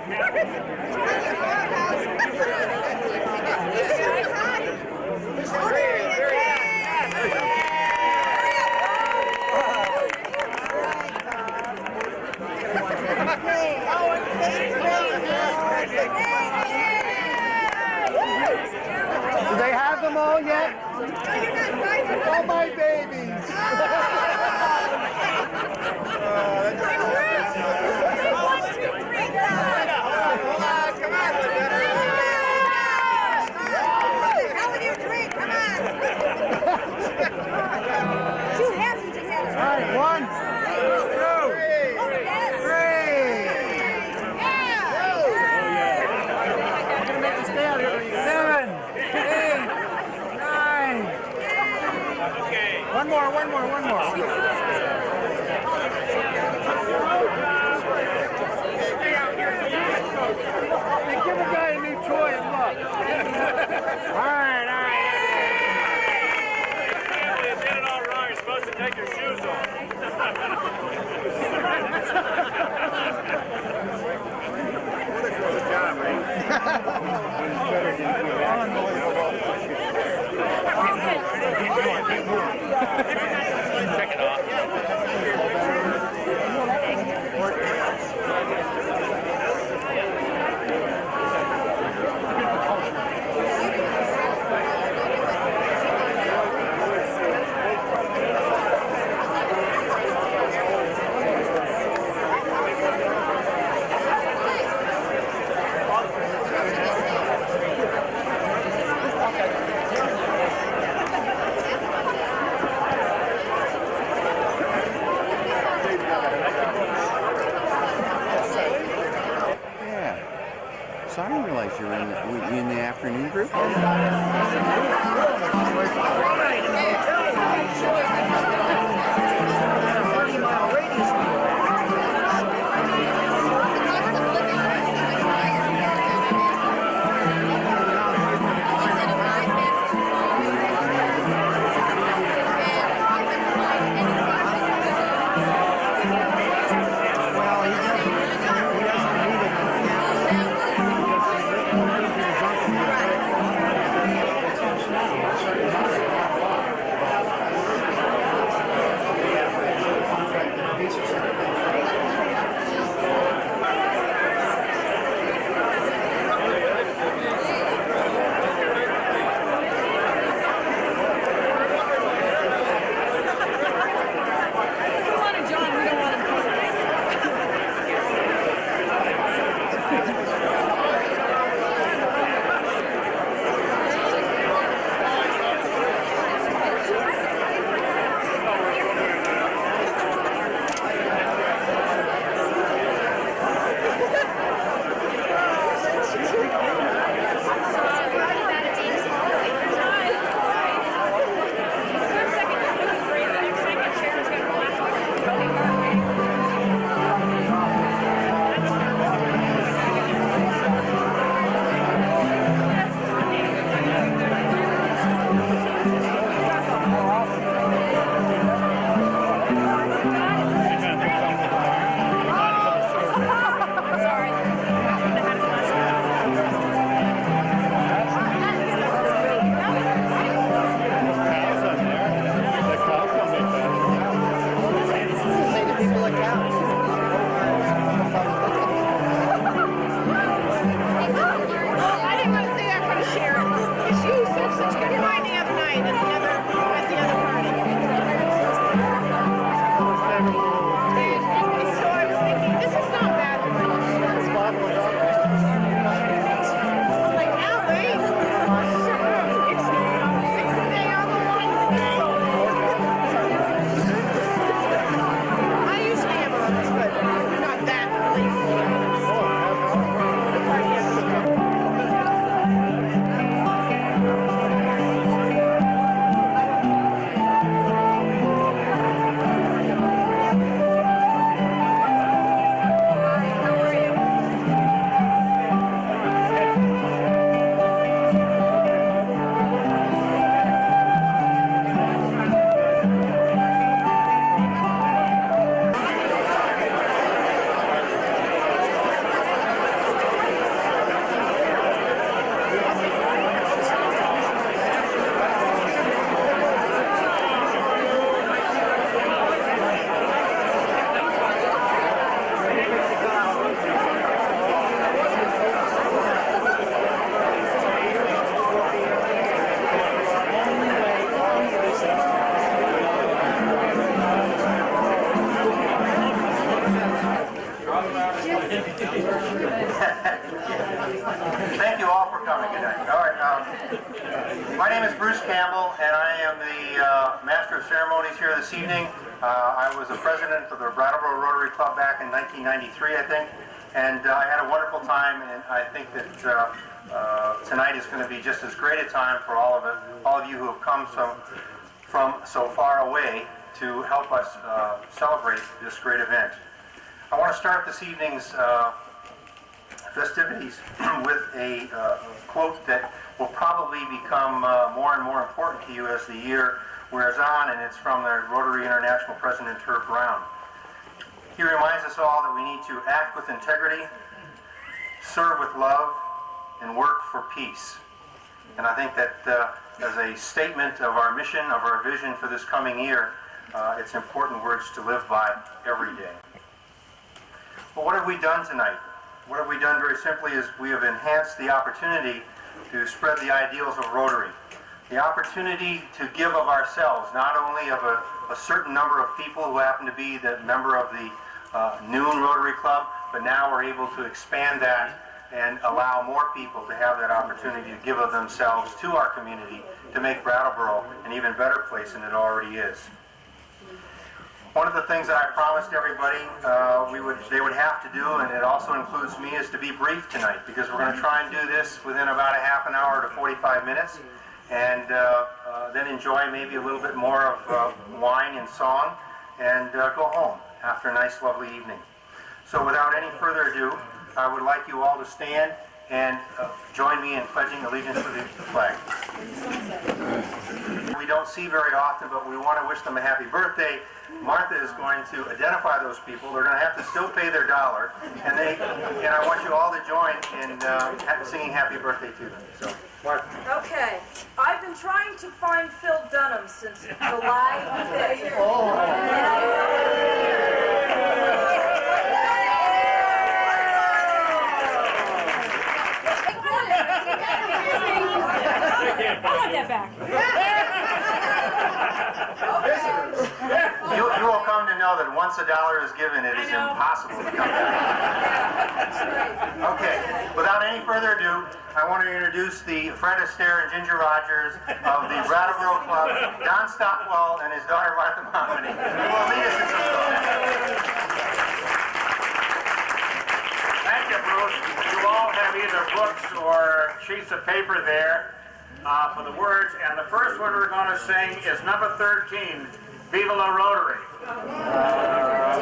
Do they have them all yet? All my babies. All right, 1, 2, 3. I'm gonna make you stay out here. 7, 8, 9. Okay. One more. Hey, give a guy a new toy and look. All right. You did it all wrong. You're supposed to take your shoes off. Good job, man. Check it off. So I didn't realize you were in the afternoon group. Thank you all for coming tonight. All right, my name is Bruce Campbell, and I am the Master of Ceremonies here this evening. I was the president of the Brattleboro Rotary Club back in 1993, I think, and I had a wonderful time, and I think that tonight is going to be just as great a time for all of you who have come from so far away to help us celebrate this great event. I want to start this evening's festivities with a quote that will probably become more and more important to you as the year wears on, and it's from the Rotary International President Herb Brown. He reminds us all that we need to act with integrity, serve with love, and work for peace. And I think that as a statement of our mission, of our vision for this coming year, it's important words to live by every day. Well, what have we done tonight? What have we done very simply is we have enhanced the opportunity to spread the ideals of Rotary. The opportunity to give of ourselves, not only of a certain number of people who happen to be the member of the Noon Rotary Club, but now we're able to expand that and allow more people to have that opportunity to give of themselves to our community to make Brattleboro an even better place than it already is. One of the things that I promised everybody they would have to do, and it also includes me, is to be brief tonight, because we're going to try and do this within about a half an hour to 45 minutes, and then enjoy maybe a little bit more of wine and song, and go home after a nice, lovely evening. So without any further ado, I would like you all to stand and join me in pledging allegiance to the flag. We don't see very often, but we want to wish them a happy birthday. Martha is going to identify those people. They're going to have to still pay their $1, and I want you all to join in singing happy birthday to them. So, Martha. Okay. I've been trying to find Phil Dunham since July 5th. I want that back. You will come to know that once $1 is given, it is impossible to come back. Okay, without any further ado, I want to introduce the Fred Astaire and Ginger Rogers of the Brattleboro Club, Don Stockwell and his daughter Martha Momini, who will lead us in some songs. Thank you, Bruce. You all have either books or sheets of paper there for the words, and the first one we're going to sing is number 13, Viva la Rotary,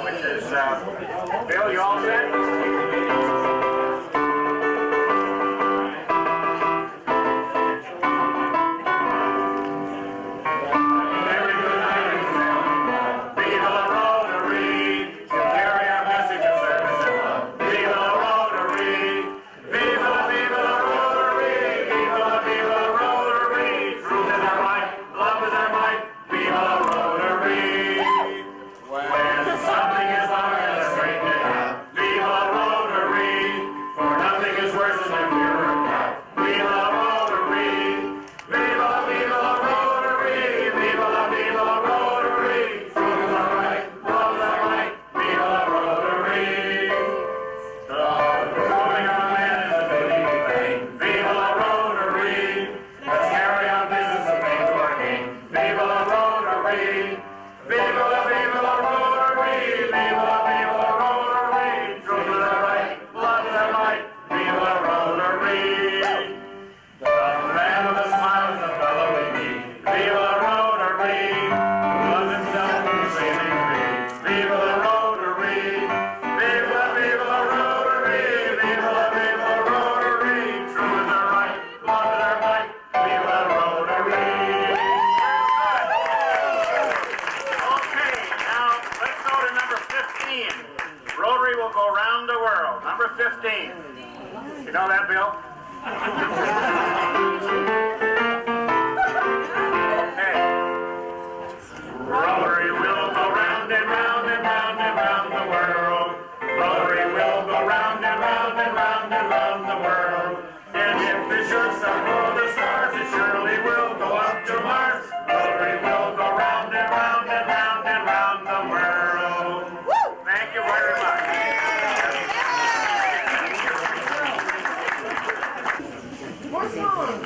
which is, Bill, you all set?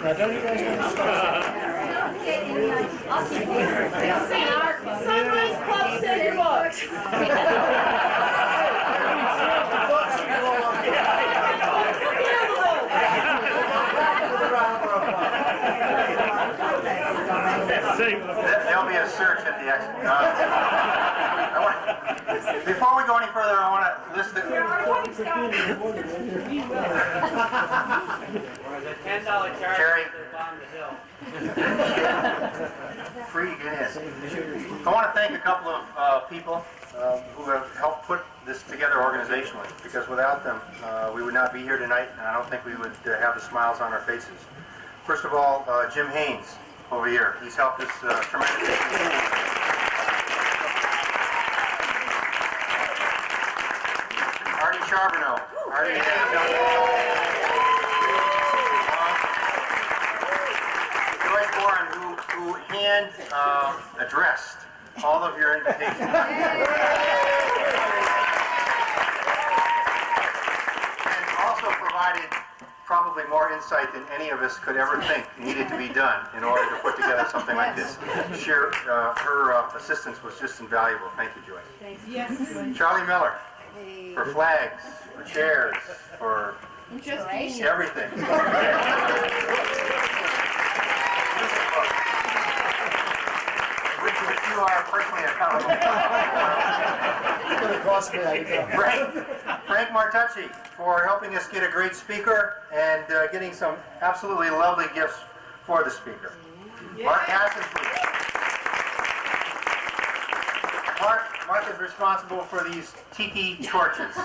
Now, don't you guys want to start? Sunrise Club said your books. There'll be a search at the exit. Before we go any further, I want to list the... $10 charge Jerry. to the bottom of the hill. Free to get in. I want to thank a couple of people who have helped put this together organizationally, because without them, we would not be here tonight, and I don't think we would have the smiles on our faces. First of all, Jim Haynes over here. He's helped us tremendously. Artie Charbonneau. Artie Joyce Warren, who hand addressed all of your invitations. And also provided probably more insight than any of us could ever think needed to be done in order to put together something like this. Her assistance was just invaluable. Thank you, Joyce. Yes. Charlie Miller, for flags, for chairs, for everything. Which you are personally accountable. It's going to cost me. Frank Martucci for helping us get a great speaker and getting some absolutely lovely gifts for the speaker. Mark Hassan, please. Mark is responsible for these tiki torches.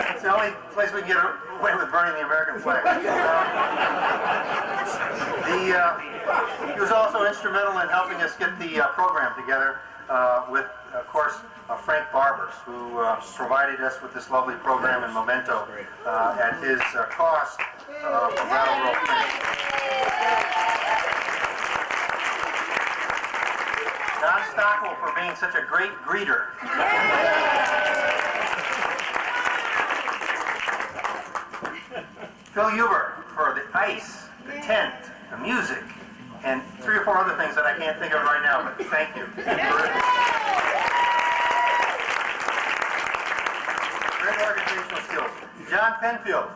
It's the only place we can get away with burning the American flag. He was also instrumental in helping us get the program together with, of course, Frank Barbers, who provided us with this lovely program and memento at his cost for Brattleboro. Don Stockwell for being such a great greeter. Phil Huber for the ice, the tent, the music, and 3 or 4 other things that I can't think of right now, but thank you. Great organizational skills. John Penfield.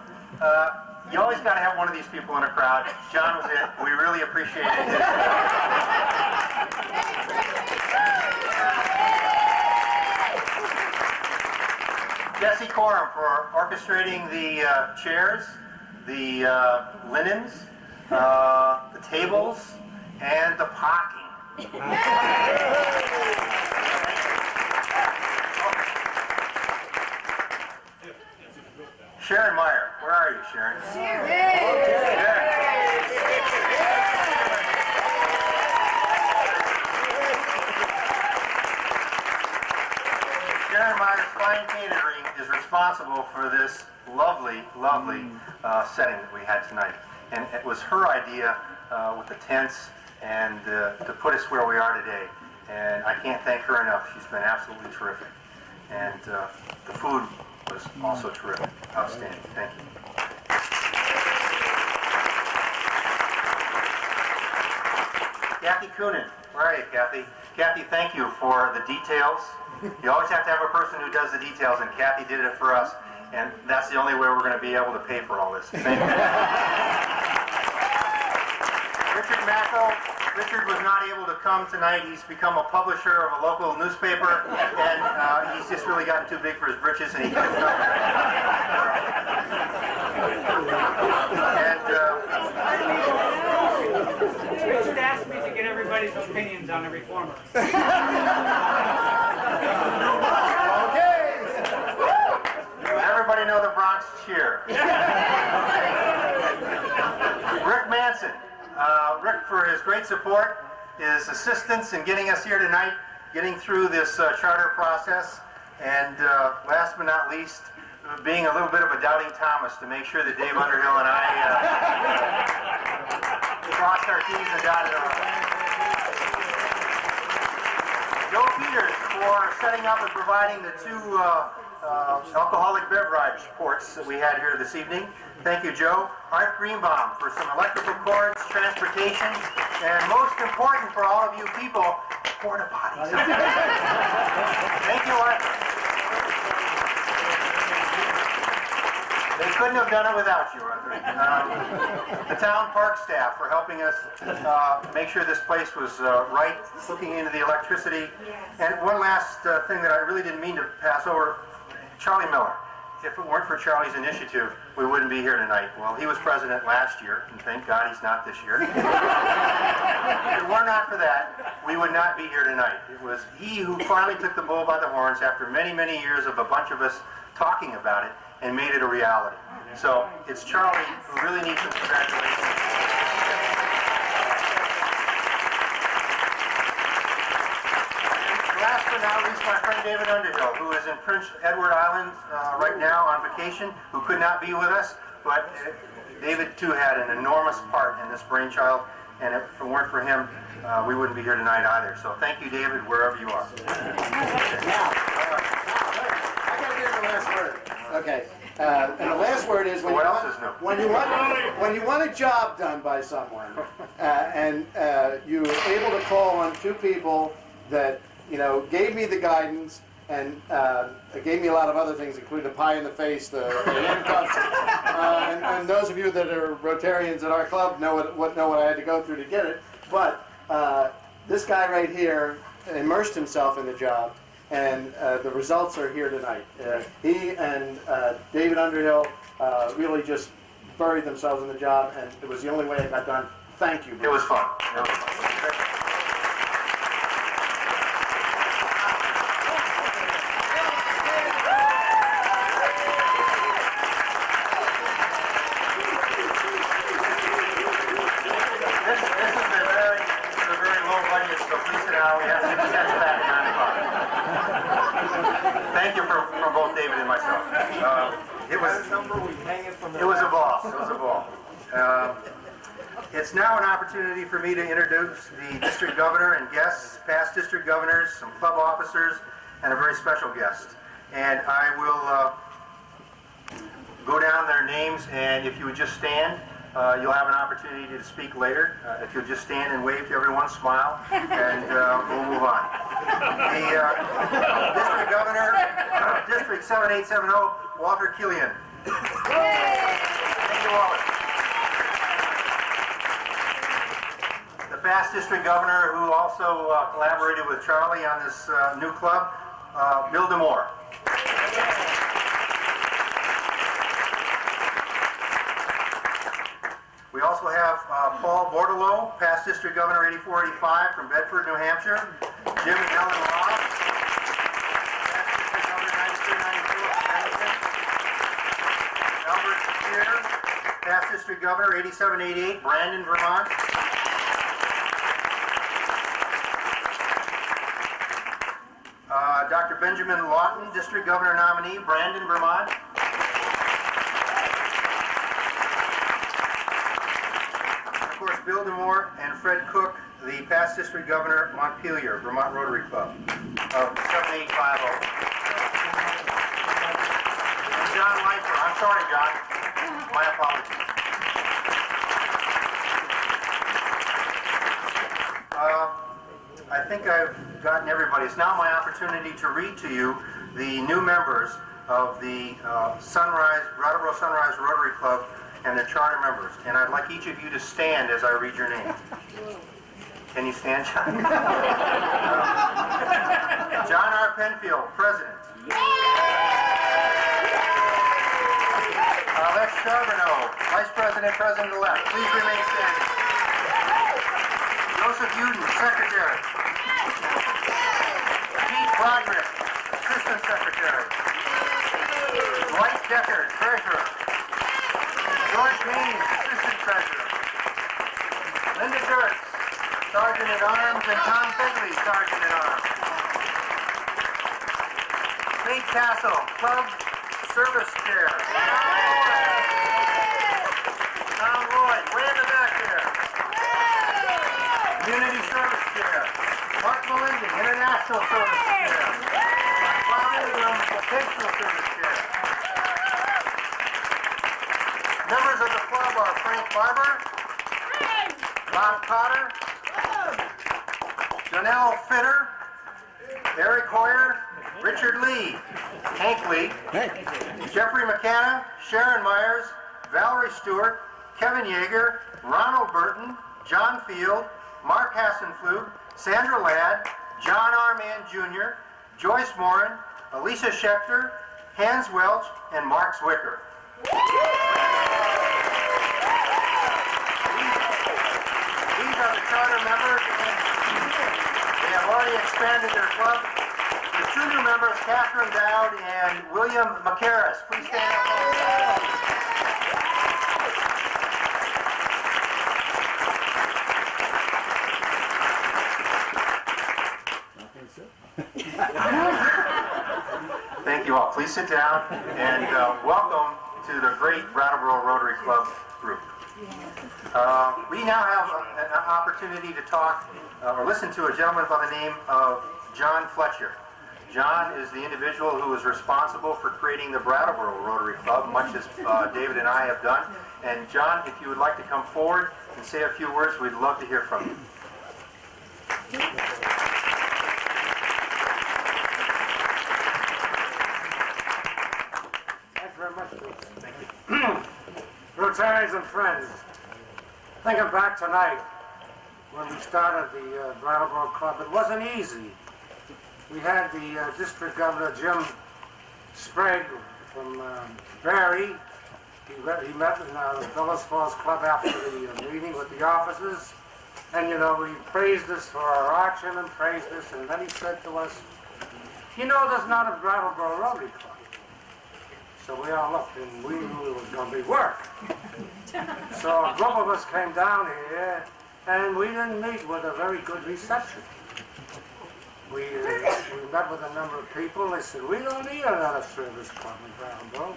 You always got to have one of these people in a crowd. John was it. We really appreciated it. Jesse Coram for orchestrating the chairs, the linens, the tables, and the parking. Sharon Meyer, where are you, Sharon? Sharon Meyer's Fine Catering is responsible for this lovely setting that we had tonight. And it was her idea with the tents and to put us where we are today. And I can't thank her enough. She's been absolutely terrific. And the food was also terrific. Outstanding. Thank you. Kathy Coonan. Where are you, Kathy? Kathy, thank you for the details. You always have to have a person who does the details, and Kathy did it for us. And that's the only way we're going to be able to pay for all this. Thank you. Richard Macko. Richard was not able to come tonight. He's become a publisher of a local newspaper, and he's just really gotten too big for his britches, and he couldn't come. Richard asked me to get everybody's opinions on the reformers. Everybody know the Bronx cheer. Rick Manson. Rick, for his great support, his assistance in getting us here tonight, getting through this charter process, and last but not least, being a little bit of a doubting Thomas to make sure that Dave Underhill and I crossed our T's and dotted our I's. Joe Peters. for setting up and providing the two alcoholic beverage ports that we had here this evening. Thank you, Joe. Art Greenbaum for some electrical cords, transportation, and most important for all of you people, porta potties. Thank you, Art. They couldn't have done it without you, Arthur. The town park staff for helping us make sure this place was right, looking into the electricity. And one last thing that I really didn't mean to pass over, Charlie Miller. If it weren't for Charlie's initiative, we wouldn't be here tonight. Well, he was president last year, and thank God he's not this year. If it were not for that, we would not be here tonight. It was he who finally took the bull by the horns after many, many years of a bunch of us talking about it and made it a reality. So it's Charlie who really needs some congratulations. Last but not least, my friend David Underhill, who is in Prince Edward Island right now on vacation, who could not be with us, but David too had an enormous part in this brainchild, and if it weren't for him, we wouldn't be here tonight either. So thank you, David, wherever you are. Now, I got to give the last word. Okay. And the last word is when you want a job done by someone, and you're able to call on two people that gave me the guidance and gave me a lot of other things, including the pie in the face, the handcuffs, and those of you that are Rotarians at our club know what I had to go through to get it. But this guy right here immersed himself in the job. And the results are here tonight. He and David Underhill really just buried themselves in the job, and it was the only way it got done. Thank you. It was fun. This is a very low budget, so please sit down. We have to get the sets back at 9 o'clock. Thank you for both David and myself. It was a ball. It was a ball. It's now an opportunity for me to introduce the district governor and guests, past district governors, some club officers, and a very special guest. And I will go down their names, and if you would just stand, you'll have an opportunity to speak later. If you'll just stand and wave to everyone, smile, and we'll move on. The district governor, District 7870, Walter Killian. Thank you, Walter. The past district governor who also collaborated with Charlie on this new club, Bill DeMore. We also have Paul Bordelot, past district governor 8485 from Bedford, New Hampshire. Jim and Helen Ross, past district governor 9394 from Bennington. Albert Shear, past district governor 8788, Brandon, Vermont. Dr. Benjamin Lawton, district governor nominee, Brandon, Vermont. Of course, Bill DeMore and Fred Cook, the past district governor, Montpelier, Vermont Rotary Club of 7850. And John Leifer. I'm sorry, John. My apologies. I think I've gotten everybody. It's now my opportunity to read to you the new members of the Brattleboro Sunrise Rotary Club and their charter members. And I'd like each of you to stand as I read your name. Can you stand, John? John R. Penfield, President. Lex Charbonneau, Vice President, President-elect. Please remain standing. Joseph Uden, Secretary. Pete Broderick, Assistant Secretary. Dwight Decker, Treasurer. George Haynes, Assistant Treasurer. Linda Dirks, Sergeant-at-Arms, and Tom Begley, Sergeant-at-Arms. Kate Castle, Club Service Chair. Tom Lloyd, way in the back there. Community Service Chair. Mark Melindy, International National Service Chair. Bobby Ingram, Vocational Service Chair. Members of the club are Frank Barber, Bob Cotter, Janelle Fitter, Eric Hoyer, Richard Lee, Hank Lee, Jeffrey McKenna, Sharon Myers, Valerie Stewart, Kevin Yeager, Ronald Burton, John Field, Mark Hassenflug, Sandra Ladd, John R. Mann Jr., Joyce Morin, Alicia Schechter, Hans Welch, and Mark Zwicker. These are the charter members, and they have already expanded their club. The two new members, Catherine Dowd and William McCarris. Please stand up. Thank you all. Please sit down and welcome to the great Brattleboro Rotary Club group. We now have an opportunity to talk or listen to a gentleman by the name of John Fletcher. John is the individual who is responsible for creating the Brattleboro Rotary Club, much as David and I have done. And John, if you would like to come forward and say a few words, we'd love to hear from you. Rotarians and friends, thinking back tonight when we started the Brattleboro Club, it wasn't easy. We had the District Governor Jim Sprague from Barrie. He met in the Villas Falls Club after the meeting with the officers, and he praised us for our action and praised us, and then he said to us, there's not a Brattleboro Rotary Club. So we all looked and we knew it was going to be work. So a group of us came down here and we didn't meet with a very good reception. We met with a number of people and they said, we don't need another service club in Brattleboro.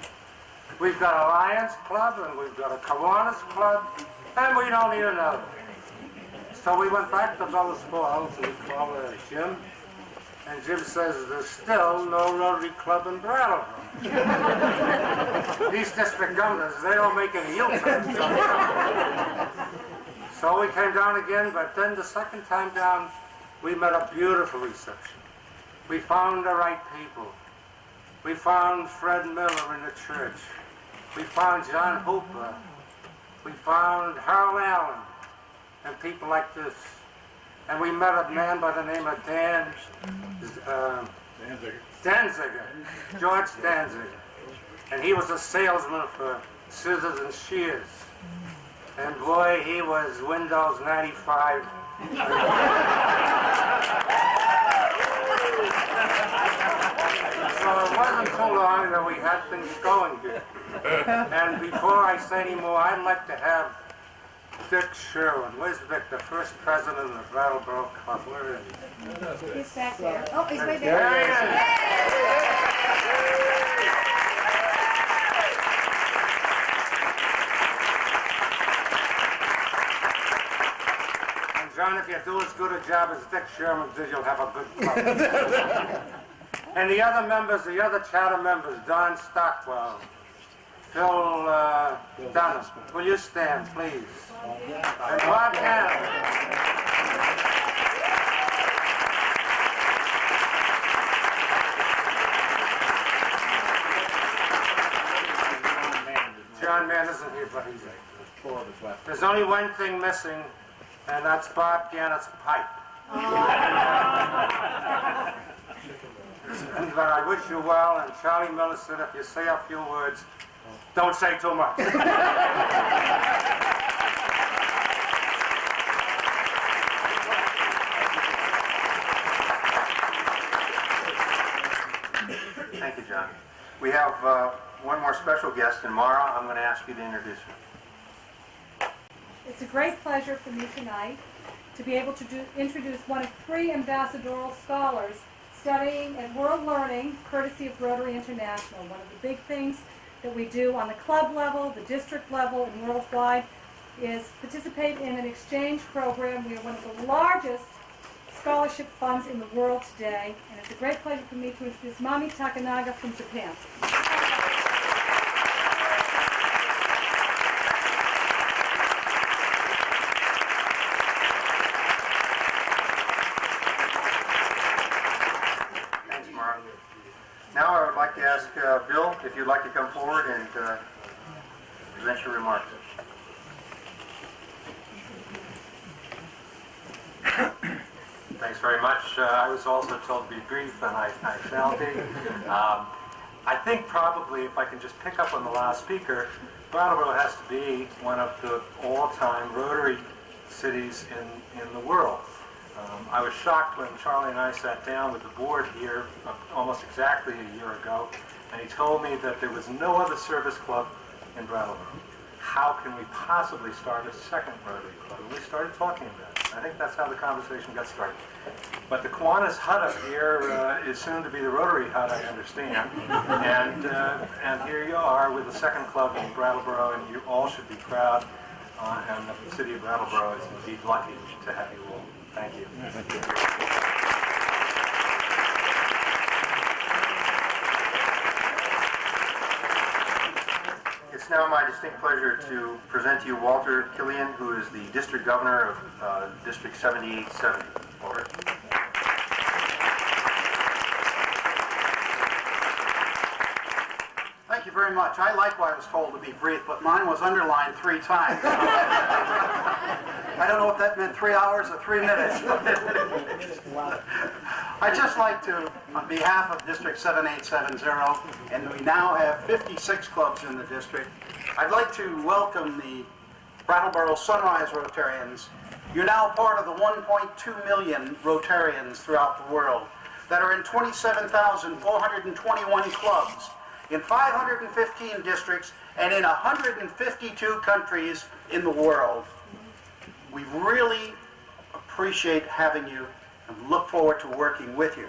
We've got a Lions Club and we've got a Kiwanis Club and we don't need another. So we went back to Villas Falls and we called Jim. And Jim says, there's still no Rotary Club in Brattleboro. These district governors, they don't make any U-turns. So we came down again, but then the second time down, we met a beautiful reception. We found the right people. We found Fred Miller in the church. We found John Hooper. We found Harold Allen and people like this. And we met a man by the name of Danziger, George Danziger. And he was a salesman for scissors and shears. And boy, he was Windows 95. So it wasn't too long that we had things going here. And before I say any more, I'd like to have Dick Sherwin. Where's Dick, the first president of the Brattleboro Club? Where is he? He's back there. Oh, he's right There there. he is. And John, if you do as good a job as Dick Sherman did, you'll have a good club. And the other members, the other charter members, Don Stockwell, Phil Dunham, will you stand, please? And Bob Campbell. John Mann isn't here, but he's there. There's only one thing missing, and that's Bob Gannett's pipe. But I wish you well, and Charlie Miller said if you say a few words, don't say too much. Thank you, John. We have one more special guest, and Mara, I'm going to ask you to introduce her. It's a great pleasure for me tonight to be able to introduce one of 3 ambassadorial scholars studying at World Learning, courtesy of Rotary International. One of the big things that we do on the club level, the district level, and worldwide is participate in an exchange program. We are one of the largest scholarship funds in the world today, and it's a great pleasure for me to introduce Mami Takanaga from Japan. Thanks, Mara. Now I would like to ask Bill if you'd like to come forward and present your remarks. Thanks very much. I was also told to be brief, and I shall be. I think probably, if I can just pick up on the last speaker, Brattleboro has to be one of the all-time Rotary cities in the world. I was shocked when Charlie and I sat down with the board here almost exactly a year ago, and he told me that there was no other service club in Brattleboro. How can we possibly start a second Rotary Club? And we started talking about it. I think that's how the conversation got started. But the Kiwanis hut up here is soon to be the Rotary hut, I understand. And here you are with the second club in Brattleboro, and you all should be proud. And the city of Brattleboro is indeed lucky to have you all. Thank you. It's now my distinct pleasure to present to you Walter Killian, who is the District Governor of District 7870. Walter. Thank you very much. I likewise was told to be brief, but mine was underlined 3 times. I don't know if that meant 3 hours or 3 minutes. I'd just like to, on behalf of District 7870, and we now have 56 clubs in the district, I'd like to welcome the Brattleboro Sunrise Rotarians. You're now part of the 1.2 million Rotarians throughout the world that are in 27,421 clubs, in 515 districts, and in 152 countries in the world. We really appreciate having you and look forward to working with you.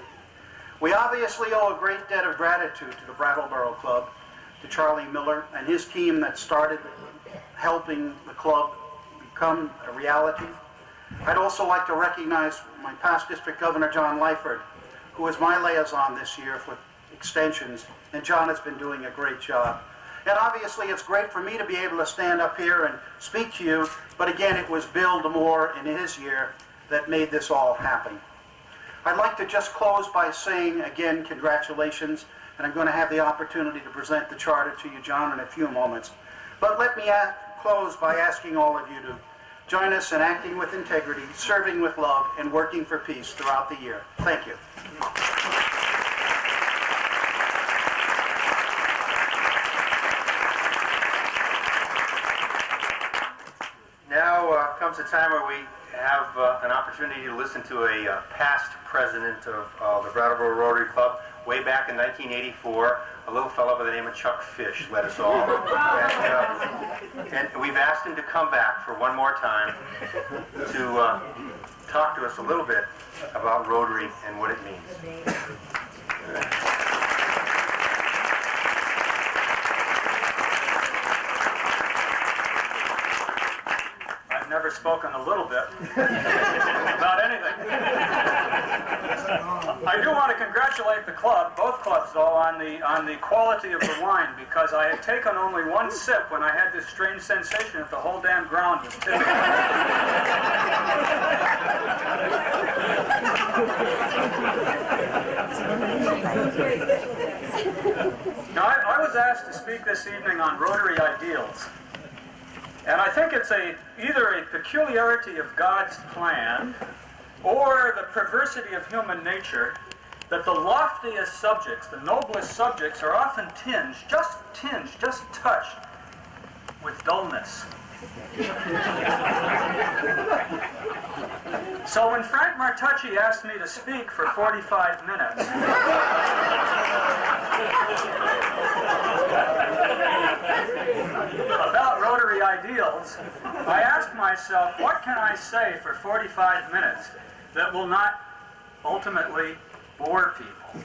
We obviously owe a great debt of gratitude to the Brattleboro Club, to Charlie Miller and his team that started helping the club become a reality. I'd also like to recognize my past district governor, John Lyford, who is my liaison this year for extensions, and John has been doing a great job. And obviously it's great for me to be able to stand up here and speak to you, but again, it was Bill DeMoore in his year that made this all happen. I'd like to just close by saying again, congratulations, and I'm going to have the opportunity to present the charter to you, John, in a few moments. But let me close by asking all of you to join us in acting with integrity, serving with love, and working for peace throughout the year. Thank you. Now comes a time where we have an opportunity to listen to a past president of the Brattleboro Rotary Club. Way back in 1984, a little fellow by the name of Chuck Fish led us all. And we've asked him to come back for one more time to talk to us a little bit about Rotary and what it means. Never spoken a little bit about anything. I do want to congratulate the club, both clubs though, on the quality of the wine, because I had taken only one sip when I had this strange sensation that the whole damn ground was tipping. Now, I was asked to speak this evening on Rotary ideals. And I think it's either a peculiarity of God's plan or the perversity of human nature that the loftiest subjects, the noblest subjects, are often just touched with dullness. So when Frank Martucci asked me to speak for 45 minutes, about Rotary ideals, I asked myself, what can I say for 45 minutes that will not ultimately bore people?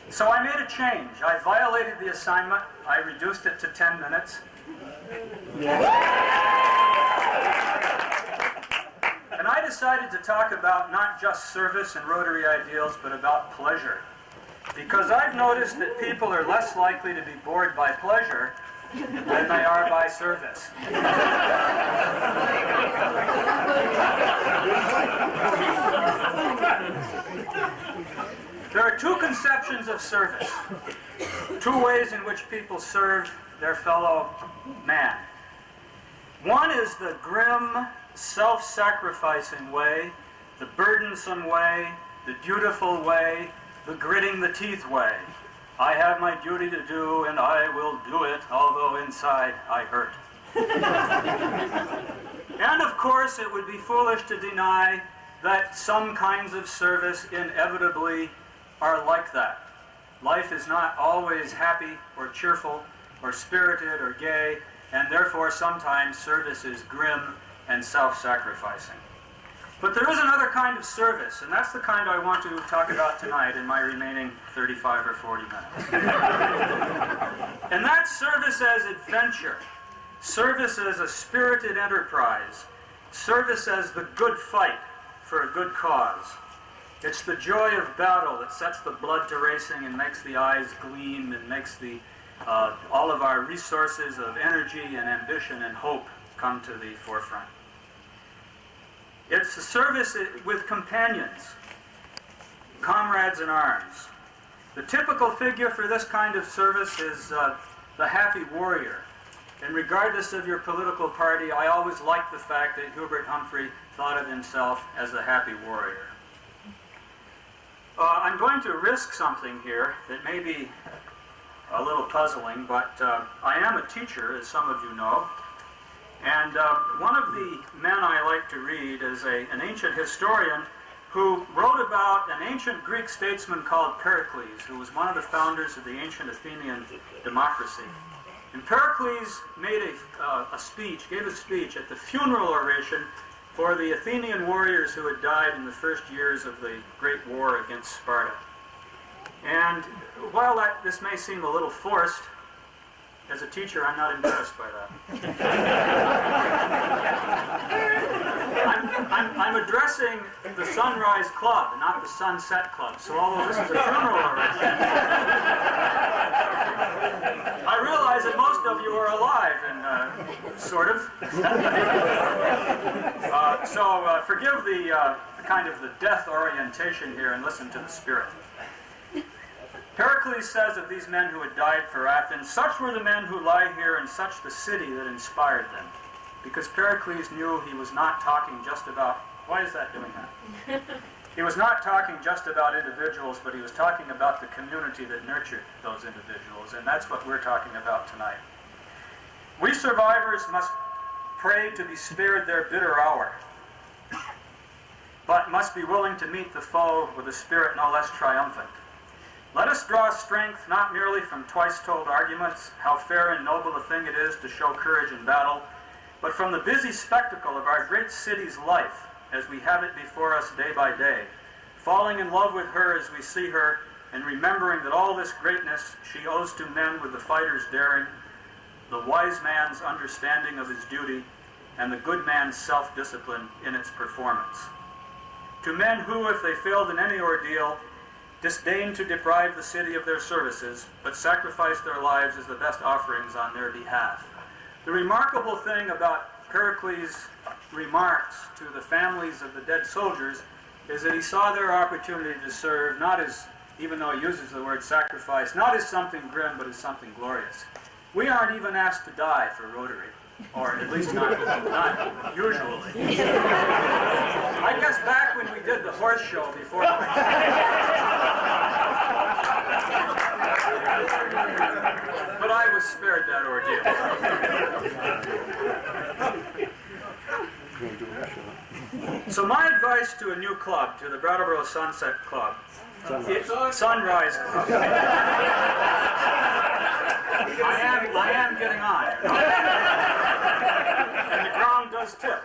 So I made a change. I violated the assignment. I reduced it to 10 minutes. And I decided to talk about not just service and Rotary ideals, but about pleasure. Because I've noticed that people are less likely to be bored by pleasure than they are by service. There are two conceptions of service, two ways in which people serve their fellow man. One is the grim, self-sacrificing way, the burdensome way, the dutiful way, the gritting the teeth way. I have my duty to do, and I will do it, although inside I hurt. And of course, it would be foolish to deny that some kinds of service inevitably are like that. Life is not always happy or cheerful or spirited or gay, and therefore sometimes service is grim and self-sacrificing. But there is another kind of service, and that's the kind I want to talk about tonight in my remaining 35 or 40 minutes. And that's service as adventure, service as a spirited enterprise, service as the good fight for a good cause. It's the joy of battle that sets the blood to racing and makes the eyes gleam and makes all of our resources of energy and ambition and hope come to the forefront. It's a service with companions, comrades in arms. The typical figure for this kind of service is the happy warrior. And regardless of your political party, I always liked the fact that Hubert Humphrey thought of himself as the happy warrior. I'm going to risk something here that may be a little puzzling, but I am a teacher, as some of you know. And one of the men I like to read is an ancient historian who wrote about an ancient Greek statesman called Pericles, who was one of the founders of the ancient Athenian democracy. And Pericles made gave a speech at the funeral oration for the Athenian warriors who had died in the first years of the Great War against Sparta. And while this may seem a little forced, as a teacher, I'm not embarrassed by that. I'm addressing the Sunrise Club, not the Sunset Club. So although this is a funeral oration, I realize that most of you are alive, and sort of. So forgive the kind of the death orientation here and listen to the spirit. Pericles says of these men who had died for Athens, such were the men who lie here, and such the city that inspired them. Because Pericles knew he was not talking just about, why is that doing that? He was not talking just about individuals, but he was talking about the community that nurtured those individuals, and that's what we're talking about tonight. We survivors must pray to be spared their bitter hour, but must be willing to meet the foe with a spirit no less triumphant. Let us draw strength not merely from twice-told arguments, how fair and noble a thing it is to show courage in battle, but from the busy spectacle of our great city's life as we have it before us day by day, falling in love with her as we see her, and remembering that all this greatness she owes to men with the fighter's daring, the wise man's understanding of his duty, and the good man's self-discipline in its performance. To men who, if they failed in any ordeal, disdain to deprive the city of their services, but sacrifice their lives as the best offerings on their behalf. The remarkable thing about Pericles' remarks to the families of the dead soldiers is that he saw their opportunity to serve, not as, even though he uses the word sacrifice, not as something grim, but as something glorious. We aren't even asked to die for Rotary, or at least not usually. I guess back when we did the horse show before but I was spared that ordeal. So my advice to a new club, to the Brattleboro Sunset Club, Sunrise Club. I am getting on. And the ground does tip.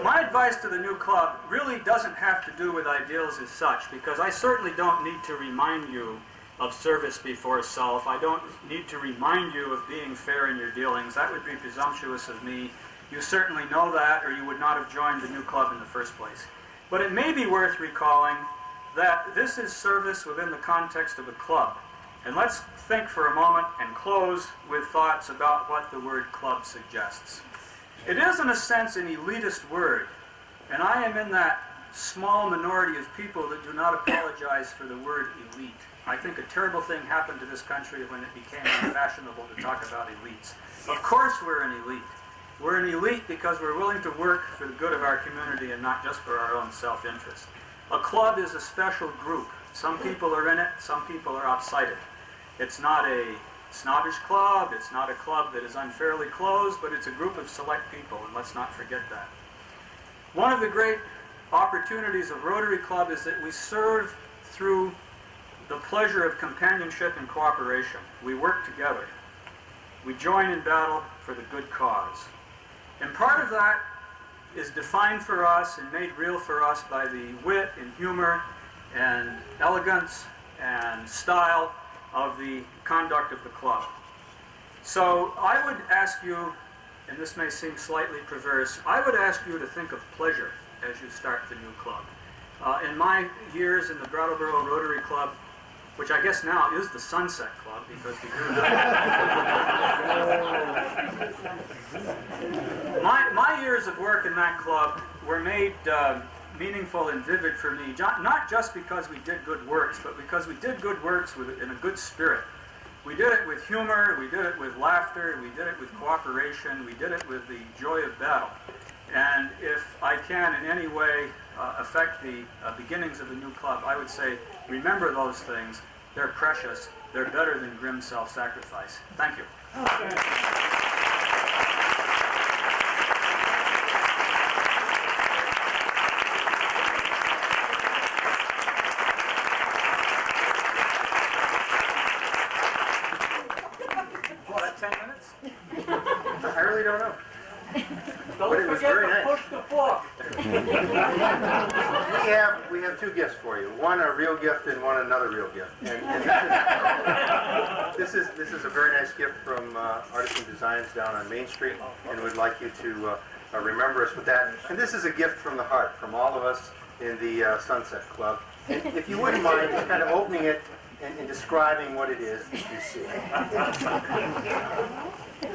My advice to the new club really doesn't have to do with ideals as such, because I certainly don't need to remind you of service before self. I don't need to remind you of being fair in your dealings. That would be presumptuous of me. You certainly know that, or you would not have joined the new club in the first place. But it may be worth recalling that this is service within the context of a club. And let's think for a moment and close with thoughts about what the word club suggests. It is, in a sense, an elitist word, and I am in that small minority of people that do not apologize for the word elite. I think a terrible thing happened to this country when it became unfashionable to talk about elites. Of course we're an elite. We're an elite because we're willing to work for the good of our community and not just for our own self-interest. A club is a special group. Some people are in it, some people are outside it. It's not a snobbish club, it's not a club that is unfairly closed, but it's a group of select people, and let's not forget that. One of the great opportunities of Rotary Club is that we serve through the pleasure of companionship and cooperation. We work together. We join in battle for the good cause. And part of that is defined for us and made real for us by the wit and humor and elegance and style of the conduct of the club. So I would ask you, and this may seem slightly perverse, I would ask you to think of pleasure as you start the new club. In my years in the Brattleboro Rotary Club, which I guess now is the Sunset Club because we do that. My years of work in that club were made meaningful and vivid for me, not just because we did good works, but because we did good works in a good spirit. We did it with humor, we did it with laughter, we did it with cooperation, we did it with the joy of battle. And if I can in any way affect the beginnings of the new club, I would say, remember those things. They're precious. They're better than grim self-sacrifice. Thank you. What, 10 minutes? I really don't know. Don't it was forget very to nice. push the book. We have two gifts for you. One a real gift and one another real gift. And this is a very nice gift from Artisan Designs down on Main Street, and we'd like you to remember us with that. And this is a gift from the heart, from all of us in the Sunset Club. And if you wouldn't mind just kind of opening it and describing what it is that you see.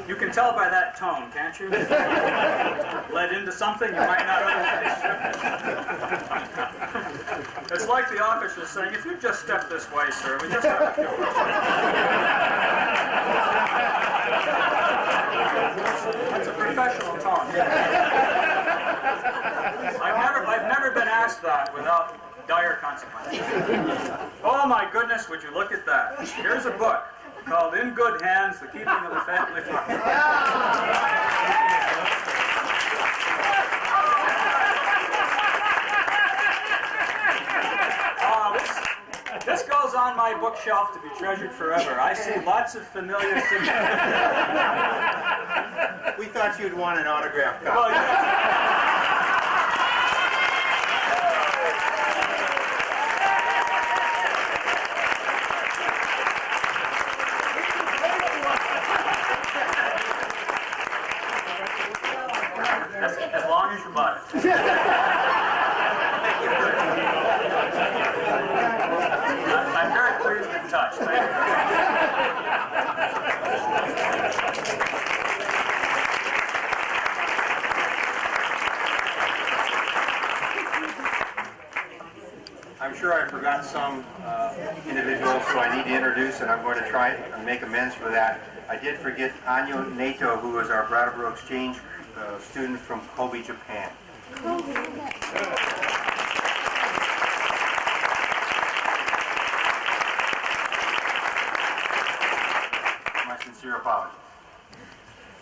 You can tell by that tone, can't you? Led into something you might not understand. It's like the officer saying, if you just step this way, sir, we just have a few questions. That's a professional tone. I've never been asked that without dire consequences. Oh my goodness, would you look at that? Here's a book called In Good Hands, The Keeping of the Family Farm. This goes on my bookshelf to be treasured forever. I see lots of familiar signatures. We thought you'd want an autograph copy. Well, yeah. As long as you bought it. I'm very pleased and touched. Thank you. I'm sure I forgot some individuals who I need to introduce, and I'm going to try and make amends for that. I did forget Anya Nato, who is our Brattleboro Exchange student from Kobe, Japan. My sincere apologies.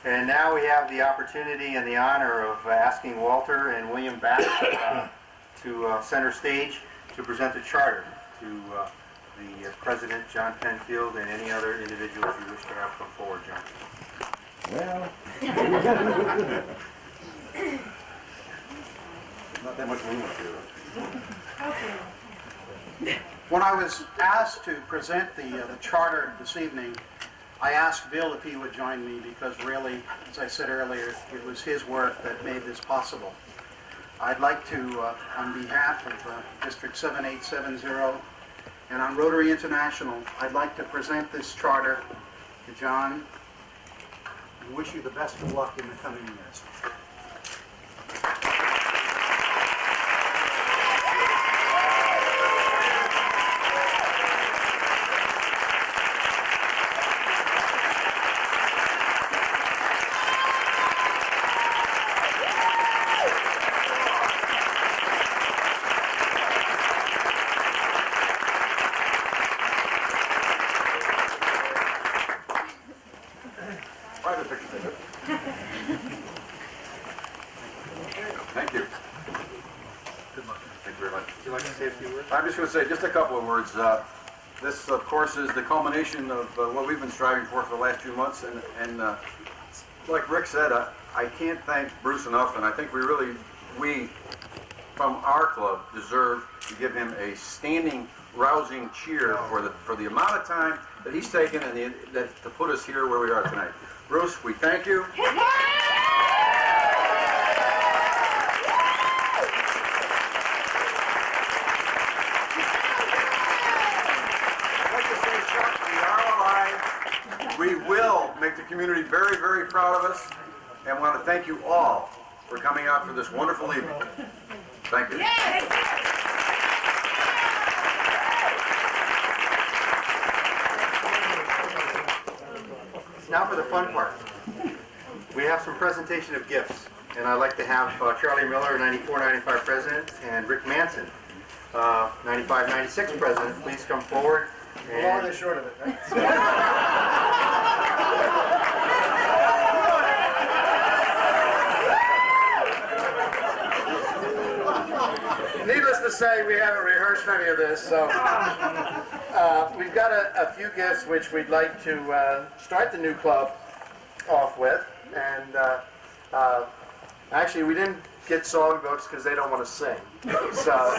And now we have the opportunity and the honor of asking Walter and William back to center stage to present the charter to the President, John Penfield, and any other individuals you wish to have come forward, John. Well, not that much room up here. When I was asked to present the charter this evening, I asked Bill if he would join me because really, as I said earlier, it was his work that made this possible. I'd like to, on behalf of District 7870 and on Rotary International, I'd like to present this charter to John and wish you the best of luck in the coming years. Thank you. Thank you very much. Would you like to say a few words? I'm just going to say just a couple of words. This, of course, is the culmination of what we've been striving for the last few months. And like Rick said, I can't thank Bruce enough. And I think we, from our club, deserve to give him a standing, rousing cheer for the amount of time that he's taken and to put us here where we are tonight. Bruce, we thank you. We will make the community very, very proud of us, and I want to thank you all for coming out for this wonderful evening. Thank you. Now for the fun part. We have some presentation of gifts, and I'd like to have Charlie Miller, 94-95 president, and Rick Manson, 95-96 president, please come forward. Long and short of it, right? Needless to say, we haven't rehearsed any of this, so we've got a few gifts which we'd like to start the new club off with. And actually, we didn't get songbooks because they don't want to sing. So.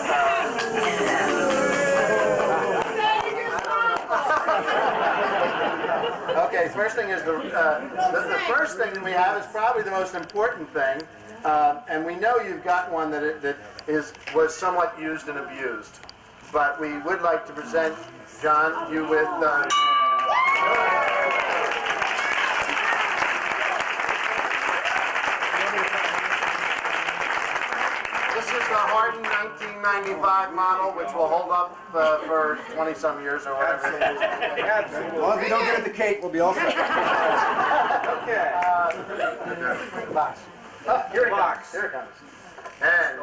Okay, first thing is the first thing that we have is probably the most important thing, and we know you've got one that was somewhat used and abused, but we would like to present John you with. This is the Hardin 1995 model, which will hold up for 20-some years or whatever it is. Absolutely. Well, if you don't get it the cake, we'll be all set. Okay. Box. Oh, here it comes. Here it comes. And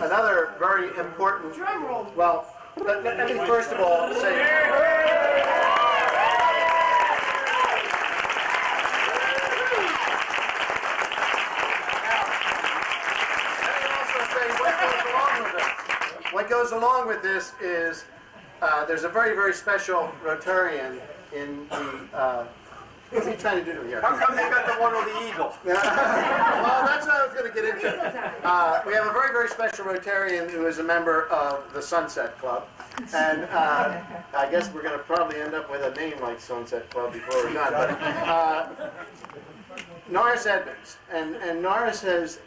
another very important. Drum roll. Well, let me first of all say. What goes along with this is there's a very, very special Rotarian in the. What's he trying to do here? How come they got the one with the eagle? Well, that's what I was going to get into. We have a very, very special Rotarian who is a member of the Sunset Club. And I guess we're going to probably end up with a name like Sunset Club before we're done. But Norris Edmonds. And Norris has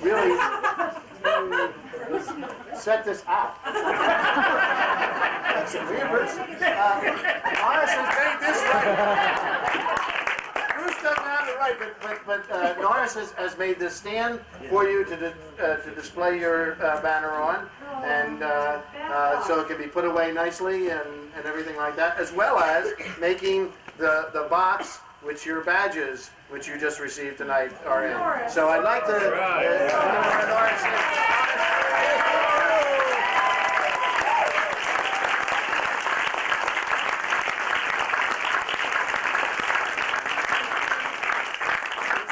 really set this out. That's a weird person. Norris has made this right. Bruce doesn't have it right, but Norris has made this stand for you to display your banner on, and so it can be put away nicely and everything like that, as well as making the box which your badges, which you just received tonight, are in. So I'd like to...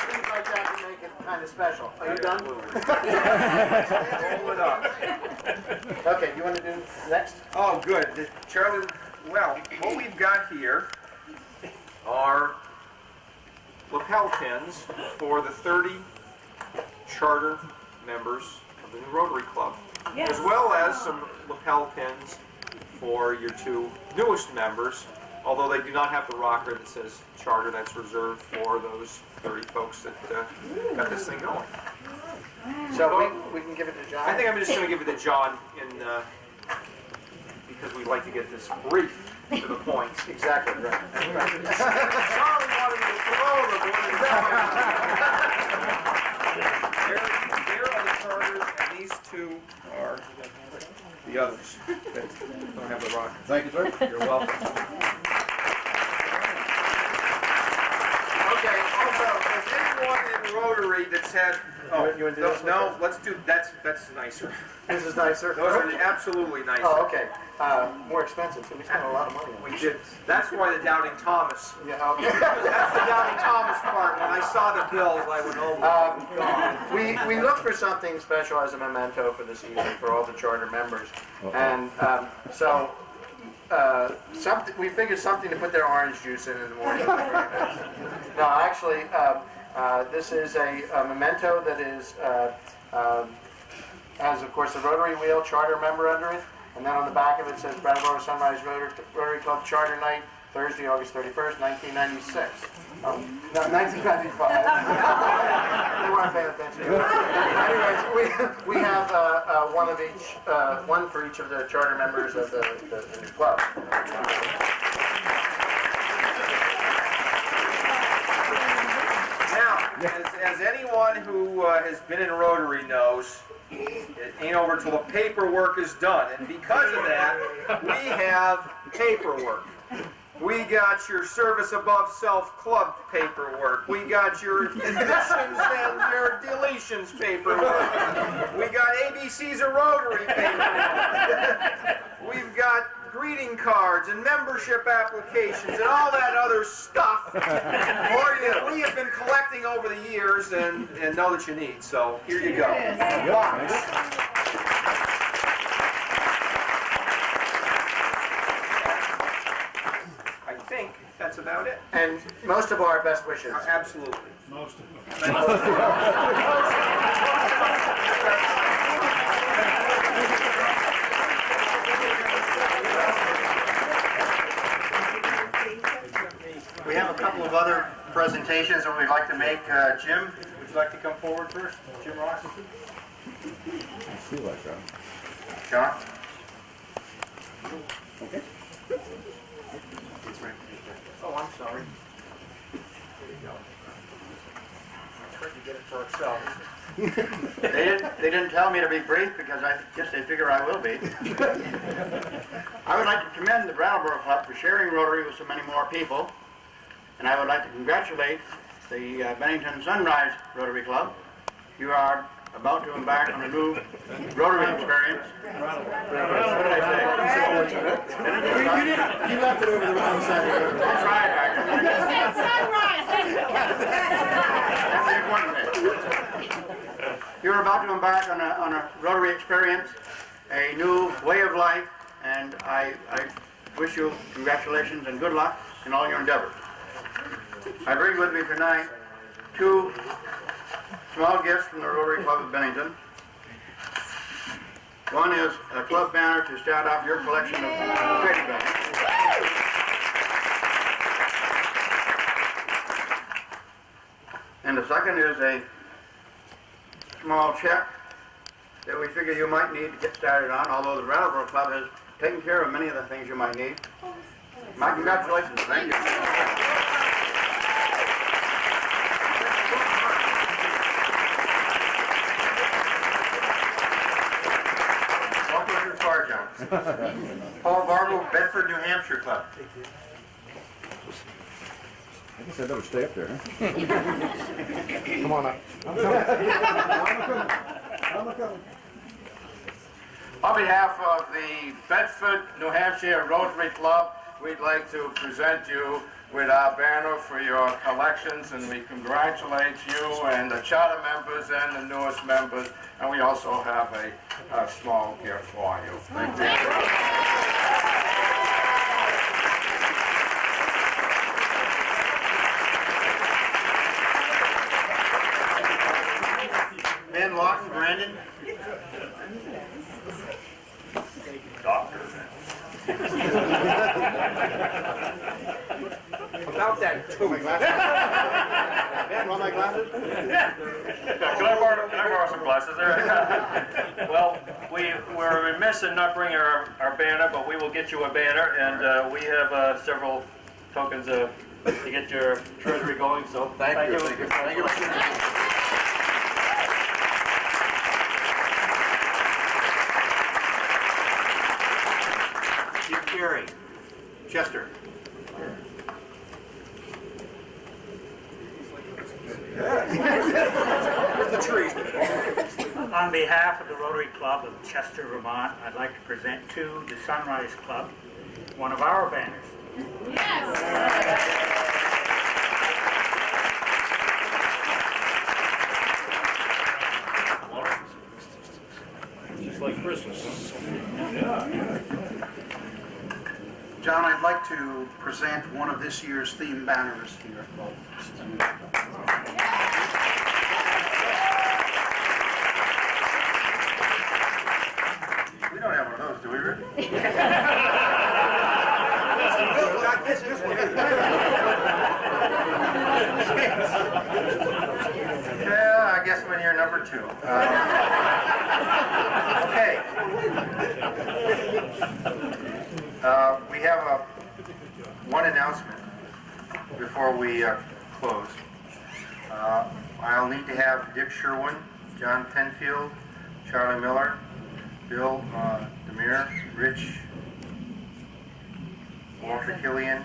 Things like that to make it kind of special. Are you done? Roll it up. Okay, you want to do next? Oh, good. Charlie, well, what we've got here are lapel pins for the 30 charter members of the new Rotary Club. as well as some lapel pins for your 2 newest members, although they do not have the rocker that says charter. That's reserved for those 30 folks that got this thing going. So we can give it to John? I think I'm just going to give it to John because we like to get this brief to the point. Exactly right. Charlie wanted me to throw the one. There are the charters, and these 2 are the others that don't have the rocker. Thank you, sir. You're welcome. Okay, also, if anyone in Rotary that's had... Oh, no, let's do... That's nicer. This is nicer? Those are absolutely nicer. Oh, okay. More expensive, so we spent a lot of money on it. We did. That's why the Doubting Thomas. Yeah, okay. That's the Doubting Thomas part. When I saw the bills, I went, oh my God. We looked for something special as a memento for this evening for all the charter members. Okay. And so we figured something to put their orange juice in the morning. No, actually, this is a memento that is has, of course, the Rotary Wheel charter member under it. And then on the back of it says Brattleboro Sunrise Rotary Club Charter Night, Thursday, August 31st, 1996. No, 1995. They weren't paying attention. Anyways, we have one for each of the charter members of the new club. Now, as anyone who has been in Rotary knows, it ain't over till the paperwork is done. And because of that, we have paperwork. We got your service above self club paperwork. We got your additions and your deletions paperwork. We got ABCs of Rotary paperwork. We've got greeting cards and membership applications and all that other stuff that we have been collecting over the years and know that you need. So here you go. I think that's about it. And most of our best wishes. Absolutely. Most of them. We have a couple of other presentations that we'd like to make. Jim, would you like to come forward first? Jim Ross? See what, John? John? Okay. Oh, I'm sorry. There you go. I tried to get it for ourselves. They didn't tell me to be brief because I guess they figure I will be. I would like to commend the Brattleboro Club for sharing Rotary with so many more people. And I would like to congratulate the Bennington Sunrise Rotary Club. You are about to embark on a new Rotary experience. What did I say? You left it over the wrong side of the road. That's right, You're about to embark on a Rotary experience, a new way of life, and I wish you congratulations and good luck in all your endeavors. I bring with me tonight 2 small gifts from the Rotary Club of Bennington. One is a club banner to start off your collection of trading banners. And the second is a small check that we figure you might need to get started on, although the Brattleboro Club has taken care of many of the things you might need. My congratulations. Thank you. Paul Barlow, Bedford, New Hampshire Club. I guess I better stay up there, huh? Come on up. I'm coming. On behalf of the Bedford, New Hampshire Rotary Club, we'd like to present you with our banner for your collections, and we congratulate you and the charter members and the newest members, and we also have a small gift for you. Thank you. Ben Lawton, Brandon. Doctor. About that too. Ben, want my glasses? Can I borrow some glasses there? Well, we're remiss in not bringing our banner, but we will get you a banner, and we have several tokens to get your treasury going, so thank you. Thank you. Chief Carey, Chester. Where's the tree? On behalf of the Rotary Club of Chester, Vermont, I'd like to present to the Sunrise Club one of our banners. Just like Christmas. John, I'd like to present one of this year's theme banners here. We don't have one of those, do we, Rick? Yeah, I guess when you're number 2. Okay. We have one announcement before we close. I'll need to have Dick Sherwin, John Penfield, Charlie Miller, Bill Demir, Rich, Walter Killian,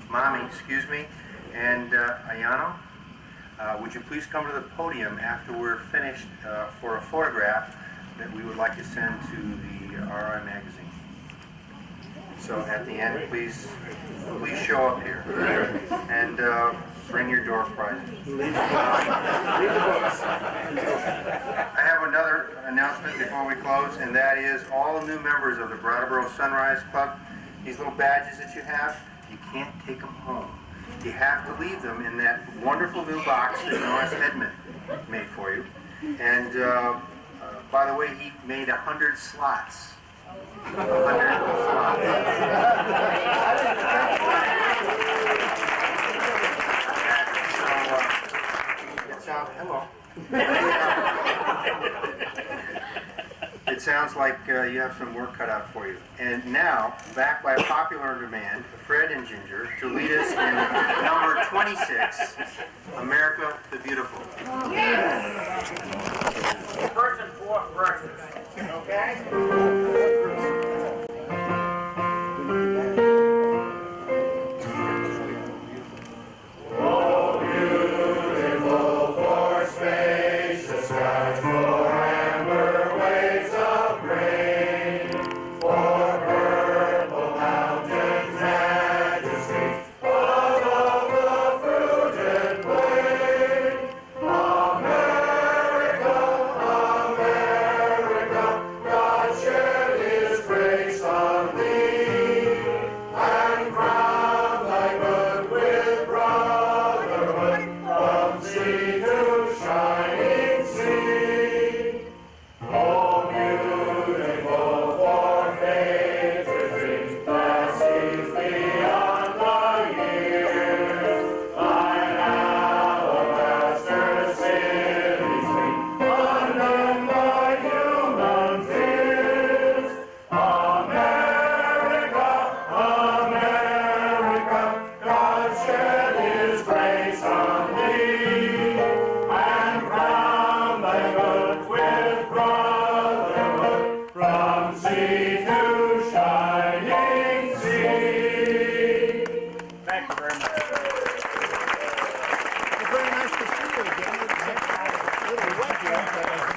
Mommy, excuse me, and Ayano. Would you please come to the podium after we're finished for a photograph that we would like to send to the RI magazine. So at the end, please show up here and bring your door prizes. I have another announcement before we close, and that is all new members of the Brattleboro Sunrise Club. These little badges that you have, you can't take them home. You have to leave them in that wonderful new box that Norris Edmund made for you. And by the way, he made 100 slots. 100 slots. Hello. It sounds like you have some work cut out for you. And now, back by popular demand, Fred and Ginger to lead us in number 26, America the Beautiful. Yes. First and fourth verses. Okay? Very nice to see you again. It's a little wet here.